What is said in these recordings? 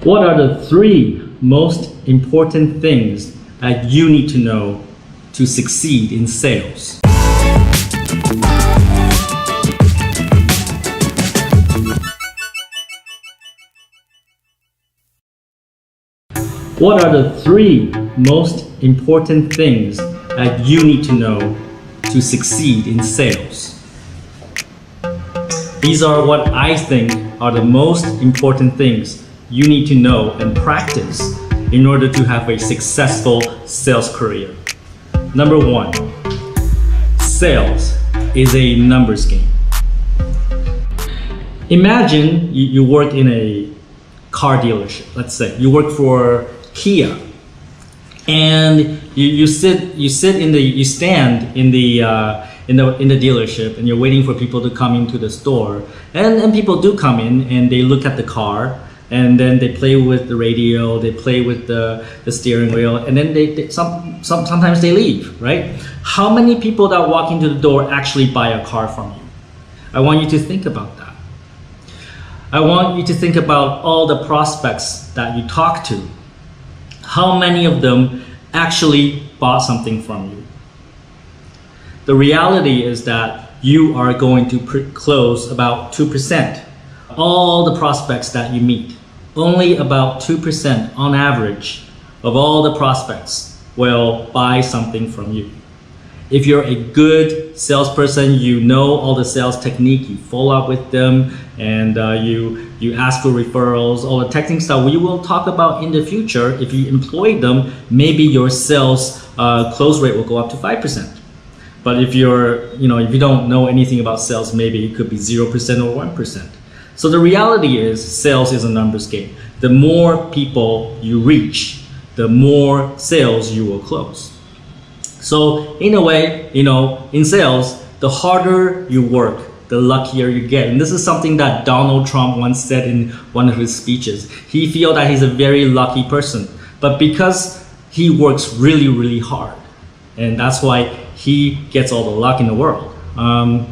What are the 3 most important things that you need to know to succeed in sales? What are the 3 most important things that you need to know to succeed in sales? These are what I think are the most important things you need to know and practice in order to have a successful sales career. Number 1, sales is a numbers game. Imagine you work in a car dealership. Let's say you work for Kia, and you stand in the dealership, and you're waiting for people to come into the store, and people do come in and they look at the car, and then they play with the radio, they play with the steering wheel, and then sometimes they leave, right? How many people that walk into the door actually buy a car from you? I want you to think about that. I want you to think about all the prospects that you talk to. How many of them actually bought something from you? The reality is that you are going to close about 2%. All the prospects that you meet, only about 2% on average of all the prospects will buy something from you. If you're a good salesperson, you know all the sales technique, you follow up with them, and you ask for referrals, all the technical stuff we will talk about in the future. If you employ them, maybe your sales close rate will go up to 5%. But if if you don't know anything about sales, maybe it could be 0% or 1%. So the reality is sales is a numbers game. The more people you reach, the more sales you will close. So in a way, in sales, the harder you work, the luckier you get. And this is something that Donald Trump once said in one of his speeches. He feels that he's a very lucky person, but because he works really, really hard, and that's why he gets all the luck in the world. And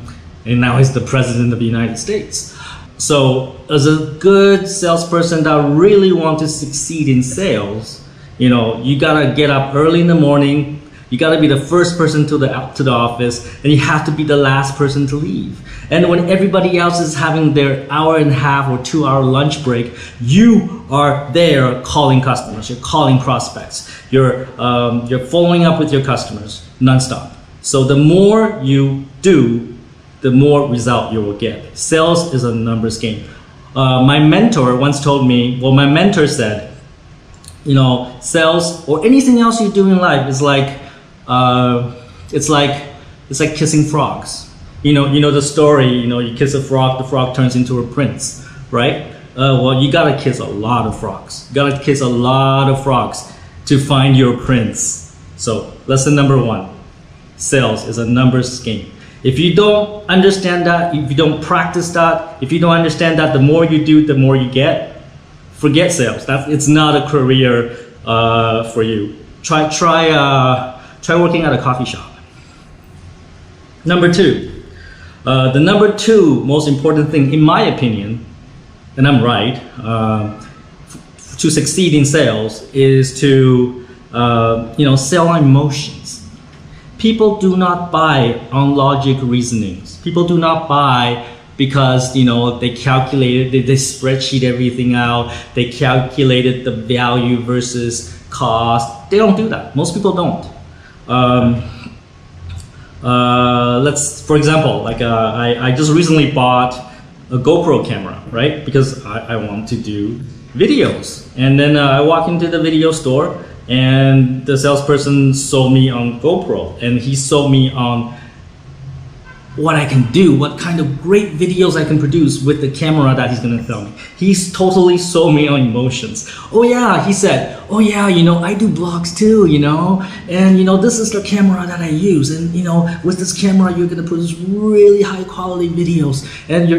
now he's the president of the United States. So as a good salesperson that really wants to succeed in sales, you gotta get up early in the morning. You gotta be the first person to the office, and you have to be the last person to leave. And when everybody else is having their 1.5 or 2-hour lunch break, you are there calling customers. You're calling prospects. You're following up with your customers nonstop. So the more you do, the more result you will get. Sales is a numbers game. My mentor once told me, my mentor said, sales or anything else you do in life is it's like kissing frogs. You know the story, you kiss a frog, the frog turns into a prince, right? You gotta kiss a lot of frogs. You gotta kiss a lot of frogs to find your prince. So lesson number 1, sales is a numbers game. If you don't understand that, if you don't practice that, if you don't understand that the more you do, the more you get, forget sales. It's not a career for you. Try working at a coffee shop. Number 2, the number 2 most important thing, in my opinion, and I'm right, to succeed in sales is to sell on emotions. People do not buy on logic reasonings. People do not buy because they calculated, they spreadsheet everything out, they calculated the value versus cost. They don't do that. Most people don't. For example, I just recently bought a GoPro camera, right? Because I want to do videos. And then I walk into the video store, and the salesperson sold me on GoPro, and he sold me on what I can do, what kind of great videos I can produce with the camera that he's gonna sell me. He's totally sold me on emotions. Oh yeah, he said, oh yeah, I do blogs too, and this is the camera that I use, and with this camera you're gonna produce really high quality videos, and your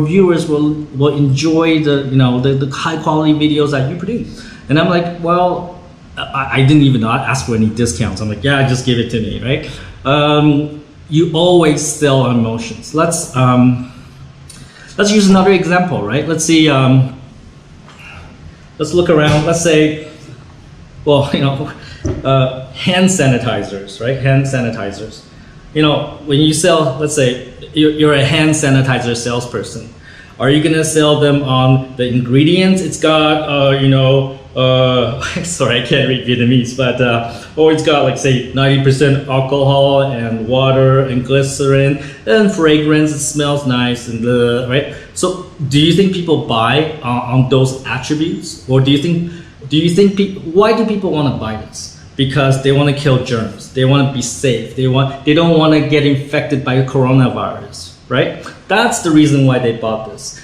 viewers will enjoy the high quality videos that you produce. And I'm like, well, I didn't even ask for any discounts. I'm like, yeah, just give it to me, right? You always sell on emotions. Let's use another example, right? Let's see, let's look around. Let's say, well, hand sanitizers, right? Hand sanitizers. When you sell, let's say you're a hand sanitizer salesperson. Are you gonna sell them on the ingredients? It's got, sorry, I can't read Vietnamese, but it's got like say 90% alcohol and water and glycerin and fragrance. It smells nice and right. So, do you think people buy on those attributes, or do you think why do people want to buy this? Because they want to kill germs. They want to be safe. They don't want to get infected by coronavirus, right? That's the reason why they bought this.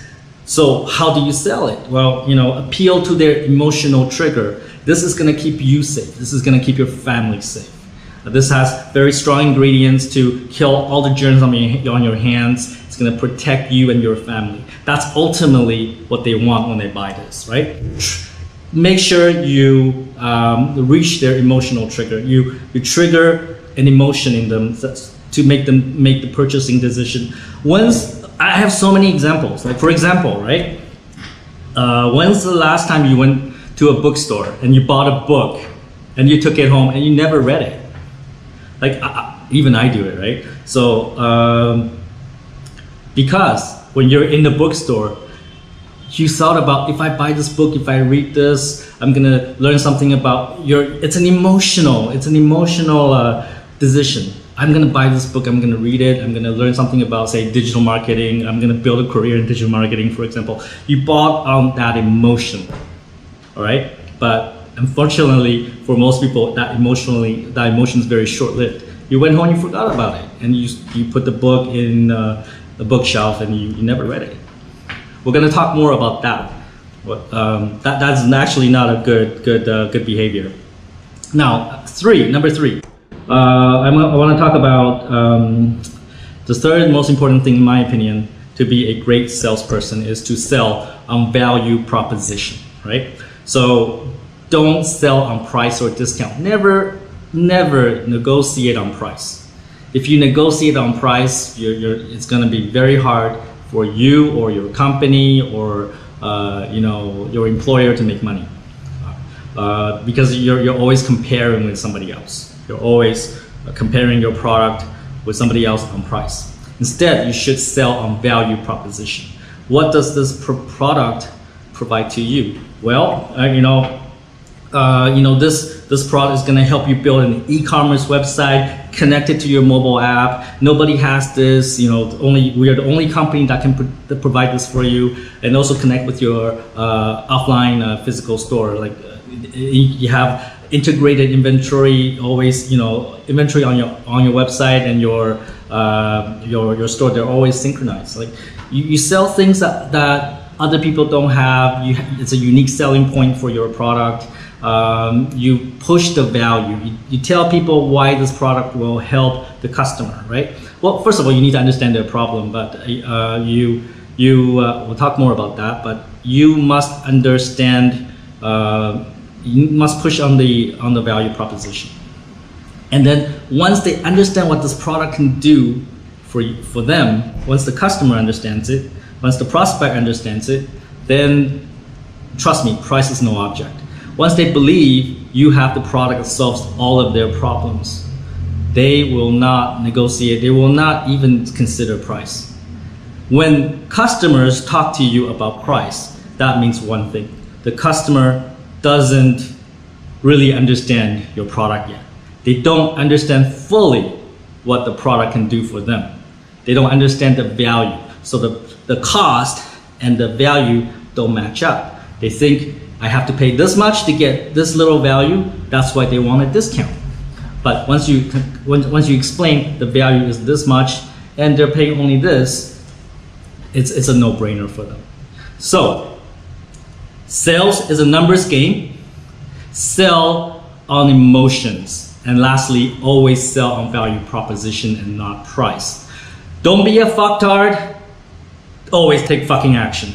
So how do you sell it? Well, appeal to their emotional trigger. This is going to keep you safe. This is going to keep your family safe. This has very strong ingredients to kill all the germs on your hands. It's going to protect you and your family. That's ultimately what they want when they buy this, right? Make sure you reach their emotional trigger. You trigger an emotion in them to make them make the purchasing decision. I have so many examples. Like for example, right? When's the last time you went to a bookstore and you bought a book and you took it home and you never read it? Like even I do it, right? So because when you're in the bookstore, you thought about, if I buy this book, if I read this, I'm gonna learn something about it's an emotional decision. I'm gonna buy this book, I'm gonna read it, I'm gonna learn something about, say, digital marketing, I'm gonna build a career in digital marketing, for example. You bought on that emotion, all right? But unfortunately, for most people, that emotion is very short-lived. You went home, you forgot about it, and you put the book in the bookshelf and you never read it. We're going to talk more about that. That's actually not a good behavior. Now, number three. I want to talk about the third most important thing, in my opinion, to be a great salesperson is to sell on value proposition, right? So don't sell on price or discount. Never negotiate on price. If you negotiate on price, it's going to be very hard for you or your company or your employer to make money, because you're always comparing with somebody else. You're always comparing your product with somebody else on price. Instead, you should sell on value proposition. What does this product provide to you? Well, this product is going to help you build an e-commerce website connected to your mobile app. Nobody has this. We are the only company that can provide this for you, and also connect with your offline physical store. Like you have integrated inventory, always inventory on your website and your store. They're always synchronized. Like you sell things that other people don't have. It's a unique selling point for your product. You push the value. You tell people why this product will help the customer, right? Well, first of all, you need to understand their problem, but we'll talk more about that. But you must understand. You must push on the value proposition, and then once they understand what this product can do for them, once the customer understands it, once the prospect understands it, then trust me, price is no object. Once they believe you have the product that solves all of their problems, they will not negotiate. They will not even consider price. When customers talk to you about price, that means one thing: the customer doesn't really understand your product yet. They don't understand fully what the product can do for them. They don't understand the value. So the cost and the value don't match up. They think, I have to pay this much to get this little value. That's why they want a discount. But once you explain the value is this much and they're paying only this, it's a no-brainer for them. So sales is a numbers game. Sell on emotions. And lastly, always sell on value proposition and not price. Don't be a fucktard. Always take fucking action.